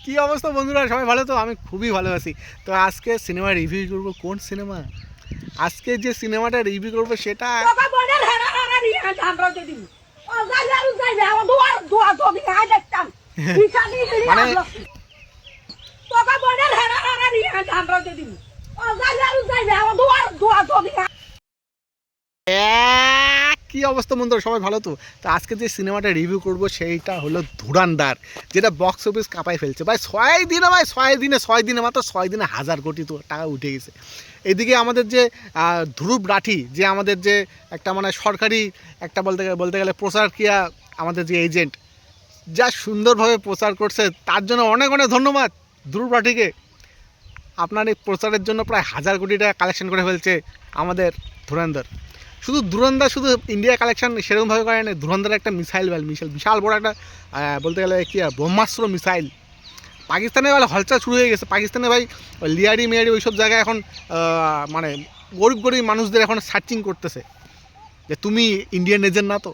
কি অবস্থা বন্ধুরা, সবাই ভালো তো? আমি খুবই ভালো আছি। তো আজকে সিনেমা রিভিউ করব। কোন সিনেমা? আজকে যে সিনেমাটা রিভিউ করব সেটা মানে কি অবস্থা বন্ধুরা, সবাই ভালো তো? তো আজকে যে সিনেমাটা রিভিউ করব সেইটা হলো ধুরান্ধার, যেটা বক্স অফিস কাঁপাই ফেলছে ভাই। 6 দিনে মাত্র 6 দিনে 1000 কোটি তো টাকা উঠে গেছে। এদিকে আমাদের যে ধ্রুব রাঠি, যে আমাদের যে একটা মানে সরকারি একটা বলতে গেলে প্রচারক্রিয়া, আমাদের যে এজেন্ট, যা সুন্দরভাবে প্রচার করছে, তার জন্য অনেক অনেক ধন্যবাদ ধ্রুব রাঠিকে। আপনার এই প্রচারের জন্য প্রায় 1000 কোটি টাকা কালেকশন করে ফেলছে আমাদের ধুরন্ধর। শুধু ইন্ডিয়া কালেকশন সেরকমভাবে করে না, ধুরন্ধর একটা মিসাইল বিশাল বড় একটা বলতে গেলে কি ব্রহ্মাস্ত্র মিসাইল। পাকিস্তানে ভাই হলচল শুরু হয়ে গেছে। পাকিস্তানে ভাই লিয়ারি মিয়ারি ওইসব জায়গায় এখন মানে গরিব মানুষদের এখন সার্চিং করতেছে যে তুমি ইন্ডিয়ান এজেন্ট না তো।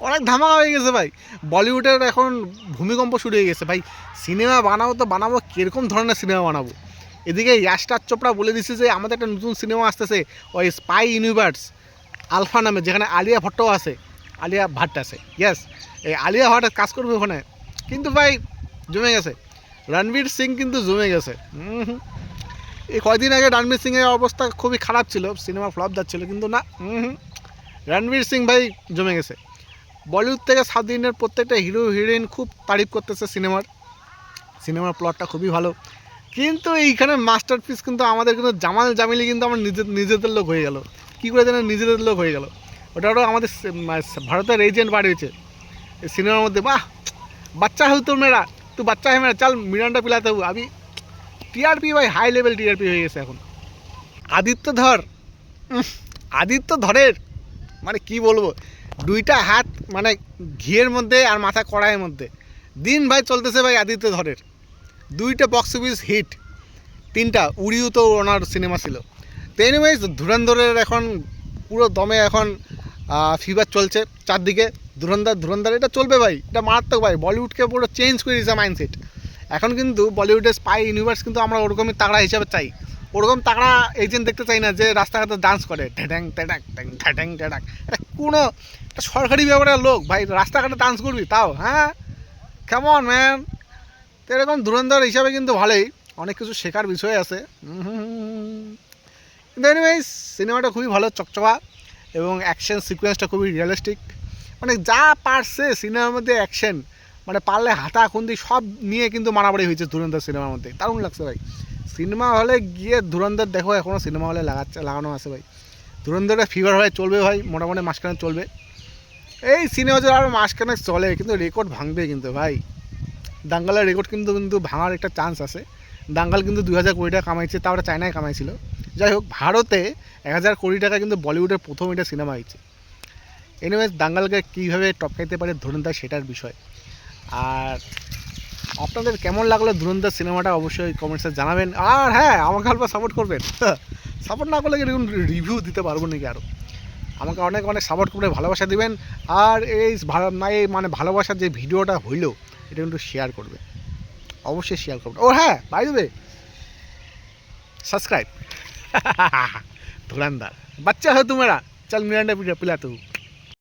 অনেক ধামাকা হয়ে গেছে ভাই। বলিউডের এখন ভূমিকম্প শুরু হয়ে গেছে ভাই। সিনেমা বানাবো কীরকম ধরনের সিনেমা বানাবো। এদিকে ইয়াশরাজ চোপড়া বলে দিচ্ছে যে আমাদের একটা নতুন সিনেমা আসতেছে, ওই স্পাই ইউনিভার্স আলফা নামে, যেখানে আলিয়া ভট্টও আছে, আলিয়া ভাট আছে। ইয়েস, এই আলিয়া ভাট কাজ করবে ওখানে। কিন্তু ভাই জমে গেছে, রণবীর সিং কিন্তু জমে গেছে। এই কয়দিন আগে রণবীর সিংয়ের অবস্থা খুবই খারাপ ছিল, সিনেমা ফ্লপ যাচ্ছিল, কিন্তু না, রণবীর সিং ভাই জমে গেছে। বলিউড থেকে সাউথ ইন্ডিয়ার প্রত্যেকটা হিরো হিরোইন খুব তারিফ করতেছে সিনেমার প্লটটা খুবই ভালো। কিন্তু এইখানে মাস্টারপিস কিন্তু আমাদের কিন্তু জামাল জামিলি কিন্তু আমার নিজেদের লোক হয়ে গেল। কী করে যেন নিজেদের লোক হয়ে গেল। ওটাও আমাদের ভারতের এজেন্ট বাড়িয়েছে এই সিনেমার মধ্যে। বাহ, বাচ্চা হো তো মেরা, তুই বাচ্চা হ্যাঁ মেরা, চাল মিরান্ডা পিলাতে হো। আমি টিআরপি ভাই হাই লেভেল টিআরপি হয়ে গেছে এখন। আদিত্য ধরের মানে কি বলবো, দুইটা হাত মানে ঘিয়ের মধ্যে আর মাথা কড়াইয়ের মধ্যে দিন ভাই চলতেছে ভাই। আদিত্য ধরের দুইটা বক্স অফিস হিট, 3টা উড়িও তো ওনার সিনেমা ছিল। তো এনিওয়েজ ধুরন্ধরের এখন পুরো দমে এখন ফিভার চলছে চারদিকে। ধুরন্ধর এটা চলবে ভাই, এটা মারাত্মক ভাই। বলিউডকে পুরো চেঞ্জ করে দিয়েছে মাইন্ডসেট। এখন কিন্তু বলিউডের স্পাই ইউনিভার্স কিন্তু আমরা ওরকমই তাগড়া হিসাবে চাই। ওরকম তাগড়া এজেন্ট দেখতে চাই না যে রাস্তাঘাটে ডান্স করে ঠ্যাং ট্যাটাক ঠ্যাং ট্যাটাক। এটা কোনো একটা সরকারি ব্যাপারের লোক ভাই, রাস্তাঘাটে ডান্স করবি তাও? হ্যাঁ, কেমন ম্যান। তো এরকম ধুরন্ধর হিসাবে কিন্তু ভালোই, অনেক কিছু শেখার বিষয় আছে। কিন্তু এনিওয়েজ সিনেমাটা খুবই ভালো, চকচকা, এবং অ্যাকশন সিকোয়েন্সটা খুবই রিয়েলিস্টিক। মানে যা পারছে সিনেমার মধ্যে অ্যাকশন, মানে পারলে হাতা খুন্দি সব নিয়ে কিন্তু মারামারি হয়েছে ধুরন্ধর সিনেমার মধ্যে। দারুণ লাগছে ভাই। সিনেমা হলে গিয়ে ধুরন্ধর দেখো, এখনও সিনেমা হলে লাগানো আছে ভাই। ধুরন্ধরের ফিভার হয়ে চলবে ভাই, মোটামুটি মাসখানেক চলবে। এই সিনেমা যদি আরও মাসখানেক চলে কিন্তু রেকর্ড ভাঙবে কিন্তু ভাই। দাঙ্গালের রেকর্ড কিন্তু ভাঙার একটা চান্স আছে। দাঙ্গাল কিন্তু 2000 কোটি টাকা কামাইছে, তাও ওটা চায়নায় কামাইছিল। যাই হোক, ভারতে 1000 কোটি টাকা কিন্তু বলিউডের প্রথম এটা সিনেমা হয়েছে। এনিওয়েজ দাঙ্গালকে কীভাবে টপকাইতে পারে ধুরন্ধর সেটার বিষয়। আর আপনাদের কেমন লাগলো ধুরন্ধর সিনেমাটা অবশ্যই কমেন্টসে জানাবেন। আর হ্যাঁ, আমাকে অল্প সাপোর্ট করবেন। সাপোর্ট না করলে এরকম রিভিউ দিতে পারবো নাকি আরও। আমাকে অনেক অনেক সাপোর্ট করে ভালোবাসা দিবেন। আর এই মানে ভালোবাসার যে ভিডিওটা হইলো এটা কিন্তু শেয়ার করবে, অবশ্যই শেয়ার করবে। ও হ্যাঁ, বাই দ্য ওয়ে, सब्सक्राइब। धुरंधर बच्चा हो तुम मेरा, चल मिरांडा पिलाते हो।